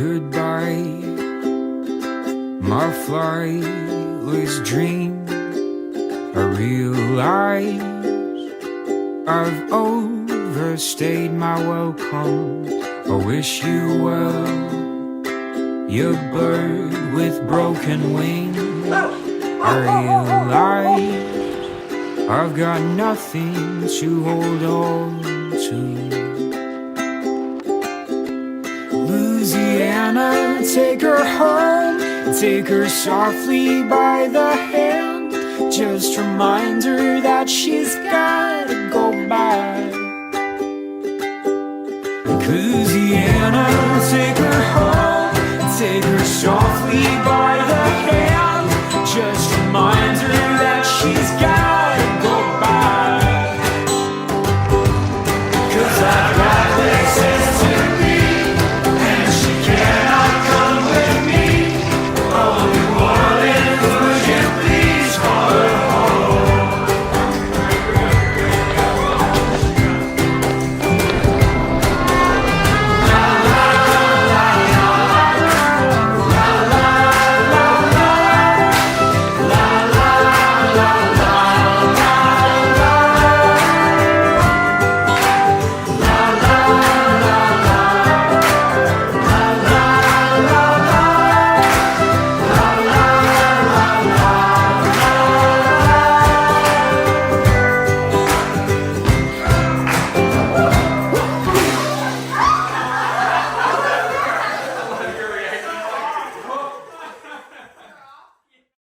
goodbye. My flightless dream, I realize I've overstayed my welcome. I wish you well, you bird with broken wings. I realize I've got nothing to hold on to. Louisiana, take her home, take her softly by the hand. Just remind her that she's got